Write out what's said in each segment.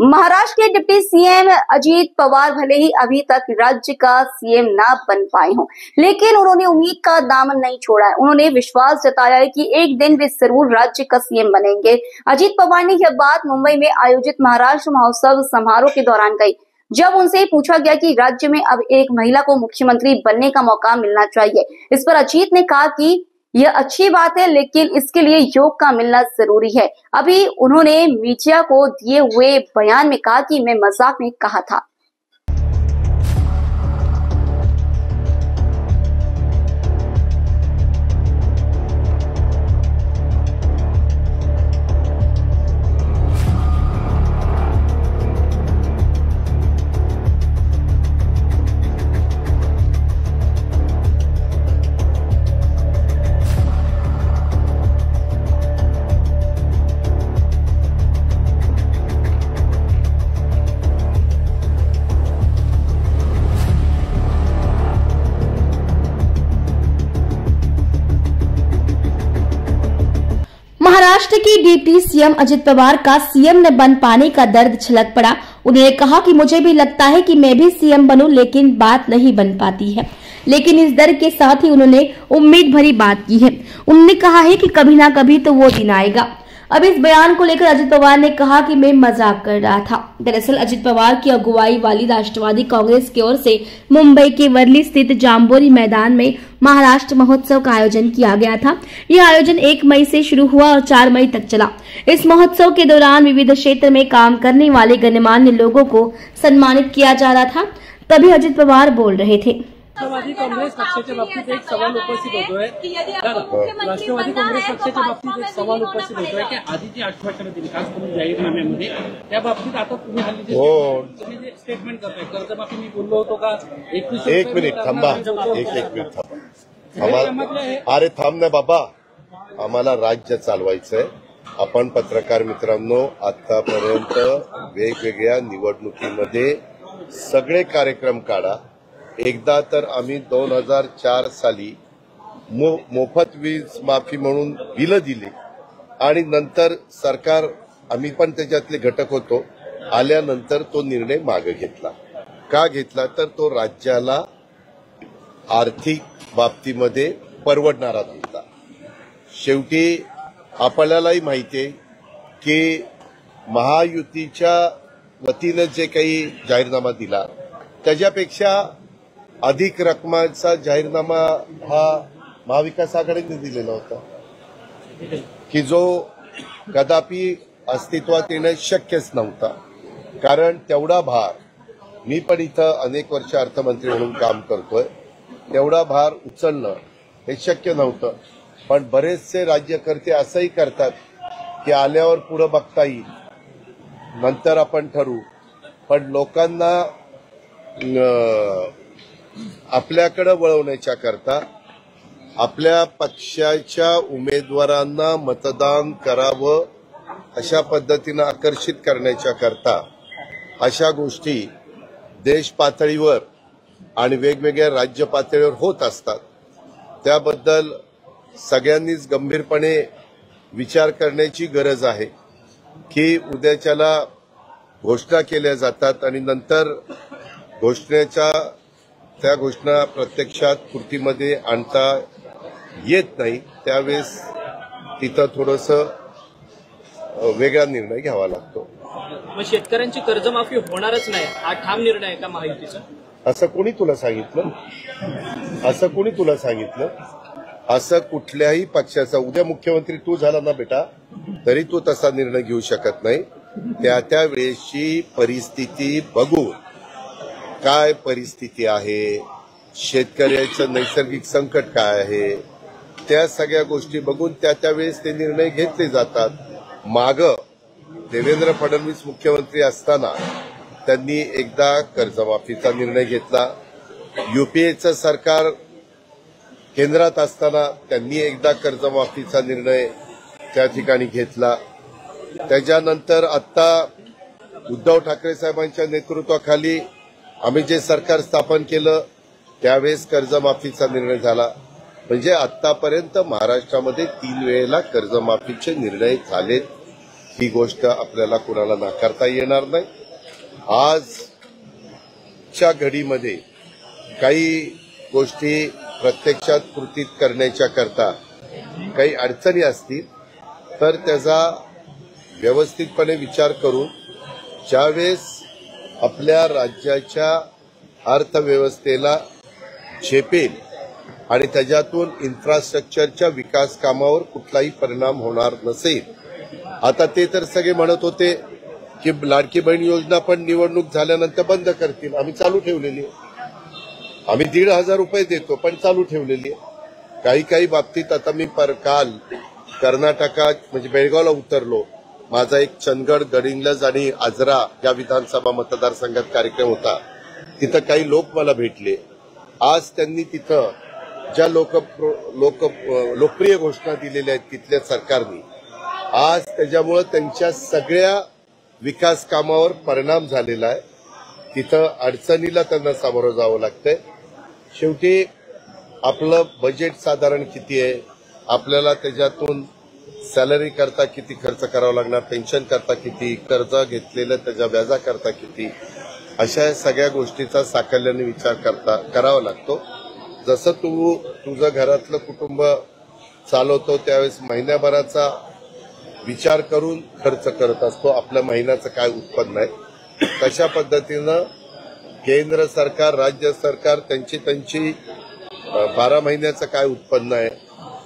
महाराष्ट्र के deputy CM Ajit Pawar भले ही अभी तक राज्य का सीएम ना बन पाए हों, लेकिन उन्होंने उम्मीद का दामन नहीं छोड़ा है। उन्होंने विश्वास जताया है कि एक दिन वे जरूर राज्य का सीएम बनेंगे। अजीत पवार ने यह बात मुंबई में आयोजित महाराष्ट्र महोत्सव समारोह के दौरान कही, जब उनसे पूछा गया कि राज्य में अब एक महिला को मुख्यमंत्री बनने का मौका मिलना चाहिए। इस पर अजीत ने कहा कि यह अच्छी बात है, लेकिन इसके लिए योग का मिलना जरूरी है। अभी उन्होंने मीडिया को दिए हुए बयान में कहा कि मैं मजाक में कहा था। महाराष्ट्र की डिप्टी सीएम अजित पवार का सीएम न बन पाने का दर्द छलक पड़ा। उन्होंने कहा कि मुझे भी लगता है कि मैं भी सीएम बनूं, लेकिन बात नहीं बन पाती है। लेकिन इस डर के साथ ही उन्होंने उम्मीद भरी बात की है। उन्होंने कहा है कि कभी ना कभी तो वो दिन आएगा। अब इस बयान को लेकर अजित पवार ने कहा कि मैं मजाक कर रहा था। दरअसल अजित पवार की अगुवाई वाली राष्ट्रवादी कांग्रेस की ओर से मुंबई के वर्ली स्थित जाम्बोरी मैदान में महाराष्ट्र महोत्सव का आयोजन किया गया था। यह आयोजन 1 मई से शुरू हुआ और 4 मई तक चला। इस महोत्सव के दौरान विविध क्षेत्र में काम करने वाले गणमान्य लोगों को सम्मानित किया जा रहा था। तभी अजित पवार बोल रहे थे। राष्ट्रवादी काँग्रेस पक्षाच्या बाबतीत एक सवाल उपस्थित होतोय। राष्ट्रवादी काँग्रेस पक्षाच्या बाबतीत एक सवाल उपस्थित होतोय की आधी जी आश्वासनं दिली, खास करून जाहीरनाम्यामध्ये, त्या बाबतीत आता तुम्ही हल्ली जे स्टेटमेंट करताय, कर्जमाफी मी बोललो होतो का? एक मिनिट थांबा, एक मिनिट थांबा। अरे थांब ना बाबा, आम्हाला राज्य चालवायचंय। आपण पत्रकार मित्रांनो, आतापर्यंत वेगवेगळ्या निवडणुकीमध्ये सगळे कार्यक्रम काढा। एकदा तर आम्ही 2004 साली मोफत वीज माफी म्हणून बिलं दिली आणि नंतर सरकार, आम्ही पण त्याच्यातले घटक होतो, आल्यानंतर तो निर्णय मागे घेतला। का घेतला तर तो राज्याला आर्थिक बाबतीमध्ये परवडणारा नव्हता। शेवटी आपल्यालाही माहिती आहे की महायुतीच्या वतीने जे काही जाहीरनामा दिला त्याच्यापेक्षा अधिक रकमाचा जाहीरनामा हा महाविकास आघाडीने दिलेला होता, की जो कदापि अस्तित्वात येणं शक्यच नव्हता। कारण तेवढा भार, मी पण इथं अनेक वर्ष अर्थमंत्री म्हणून काम करतोय, तेवढा भार उचलणं हे शक्य नव्हतं। पण बरेचसे राज्यकर्ते असंही करतात की आल्यावर पुढे बघता येईल, नंतर आपण ठरवू। पण लोकांना आपल्याकडे वळवण्याच्या करता, आपल्या पक्षाच्या उमेदवारांना मतदान करावं अशा पद्धतीने आकर्षित करण्याच्या करता अशा गोष्टी देश पातळीवर आणि वेगवेगळ्या राज्य पातळीवर होत असतात। त्याबद्दल सगळ्यांनीच गंभीरपणे विचार करण्याची गरज आहे की उद्याच्याला घोषणा केल्या जातात आणि नंतर त्या घोषणा प्रत्यक्षात पूर्तीमध्ये आणता येत नाही, त्यावेळेस तिथं थोडंसं वेगळा निर्णय घ्यावा लागतो। मग शेतकऱ्यांची कर्जमाफी होणारच नाही हा ठाम निर्णय आहे का महायुतीचा? असं कोणी तुला सांगितलं? असं कुठल्याही पक्षाचा, उद्या मुख्यमंत्री तू झाला ना बेटा, तरी तू तसा निर्णय घेऊ शकत नाही। त्या वेळेची परिस्थिती बघून, काय परिस्थिती आहे, शेतकऱ्याचं नैसर्गिक संकट काय आहे, त्या सगळ्या गोष्टी बघून त्यावेळेस ते निर्णय घेतले जातात। मागं देवेंद्र फडणवीस मुख्यमंत्री असताना त्यांनी एकदा कर्जमाफीचा निर्णय घेतला। युपीएचं सरकार केंद्रात असताना त्यांनी एकदा कर्जमाफीचा निर्णय त्या ठिकाणी घेतला। त्याच्यानंतर आता उद्धव ठाकरे साहेबांच्या नेतृत्वाखाली आम्ही जे सरकार स्थापन केलं त्यावेळेस कर्जमाफीचा निर्णय झाला। म्हणजे आतापर्यंत महाराष्ट्रामध्ये 3 वेळेला कर्जमाफीचे निर्णय झालेत। ही गोष्ट आपल्याला कुणाला नाकारता येणार नाही. आजच्या घडीमध्ये काही गोष्टी प्रत्यक्षात कृतीत करण्याच्या करता काही अडचणी असतील तर त्याचा व्यवस्थितपणे विचार करून ज्यावेळेस आपल्या राज्याच्या अर्थव्यवस्थेला झेपेल आणि त्याच्यातून इन्फ्रास्ट्रक्चरच्या विकास कामावर कुठलाही परिणाम होणार नसेल. आता ते तर सगळे म्हणत होते की लाडकी बहीण योजना पण निवडणूक झाल्यानंतर बंद करतील. आम्ही चालू ठेवलेली आहे. आम्ही 1,500 रुपये देतो पण चालू ठेवलेली आहे. काही बाबतीत आता मी काल कर्नाटकात म्हणजे बेळगावला उतरलो. माझा एक चंदगड, गडिंग्लज आणि आजरा या विधानसभा मतदारसंघात कार्यक्रम होता. तिथं काही लोक मला भेटले. आज त्यांनी तिथं ज्या लोकप्रिय घोषणा दिलेल्या आहेत तिथल्या सरकारने, आज त्याच्यामुळे त्यांच्या सगळ्या विकास कामावर परिणाम झालेला आहे. तिथं अडचणीला त्यांना सामोरं जावं लागतंय. शेवटी आपलं बजेट साधारण किती आहे, आपल्याला त्याच्यातून सॅलरी करता किती खर्च करावा लागणार, पेन्शन करता किती, कर्ज घेतलेलं त्याच्या व्याजा करता किती, अशा सगळ्या गोष्टीचा साकल्याने विचार करावा लागतो. जसं तू तुझं घरातलं कुटुंब चालवतो त्यावेळेस महिन्याभराचा विचार करून खर्च करत असतो, आपल्या महिन्याचं काय उत्पन्न आहे. तशा पद्धतीनं केंद्र सरकार, राज्य सरकार त्यांची 12 महिन्याचं काय उत्पन्न आहे,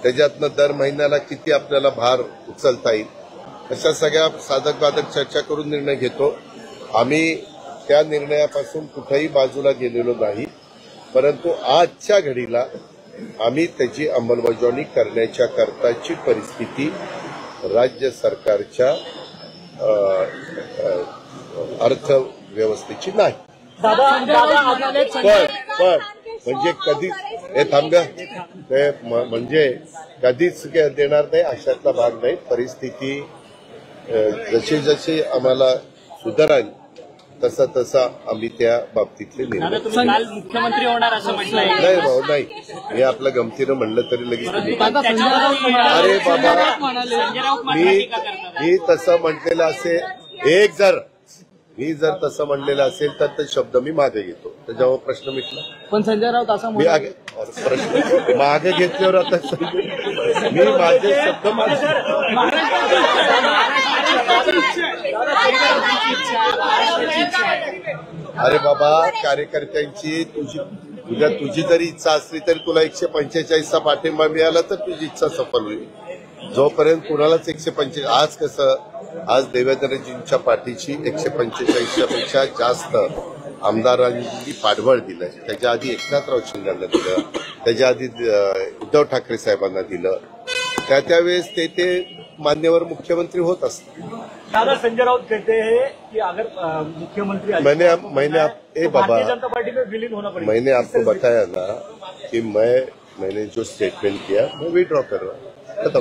त्याच्यातनं दर महिन्याला किती आपल्याला भार उचलता येईल, अशा सगळ्या साधक बाधक चर्चा करून निर्णय घेतो. आम्ही त्या निर्णयापासून कुठेही बाजूला गेलेलो नाही, परंतु आजच्या घडीला आम्ही त्याची अंमलबजावणी करण्याच्या करताची परिस्थिती राज्य सरकारच्या अर्थव्यवस्थेची नाही. पण म्हणजे कधीच हे थांबगा म्हणजे कधीच देणार नाही अशातला भाग नाही. परिस्थिती जशी जशी आम्हाला सुधाराल तसा आम्ही त्या बाबतीतले निर्णय. मुख्यमंत्री होणार असं म्हटलंय. नाही भाऊ, नाही. हे आपलं गमतीनं म्हणलं तरी लगेच अरे बाबा मी तसं म्हटलेलं असेल, मी जर तसं म्हणलेलं असेल तर ते शब्द मी मागे घेतो, त्याच्यावर प्रश्न मिटला. पण संजय राऊत असं मी प्रश्न मागे घेतल्यावर आता मी माझे शब्द अरे बाबा, कार्यकर्त्यांची तुझी जरी इच्छा असली तरी तुला 145चा पाठिंबा मिळाला तर तुझी इच्छा सफल होईल. जोपर्यंत कुणालाच 145, आज कसं, आज देवेंद्रजींच्या पाठीची 145च्या पेक्षा जास्त आमदारांनी पाठबळ दिलं. त्याच्या आधी एकनाथराव शिंदेंना दिलं, त्याच्या आधी उद्धव ठाकरे साहेबांना दिलं. त्यावेळेस ते मान्यवर मुख्यमंत्री होत असतात. दादा, संजय राउत कहते हैं कि अगर मुख्यमंत्री बाबा जनता पार्टी में विलीन होना पड़ेगा. मैंने आपको बताया ना कि मैंने जो स्टेटमेंट किया मैं विड्रॉ कर रहा हूँ, खत्म.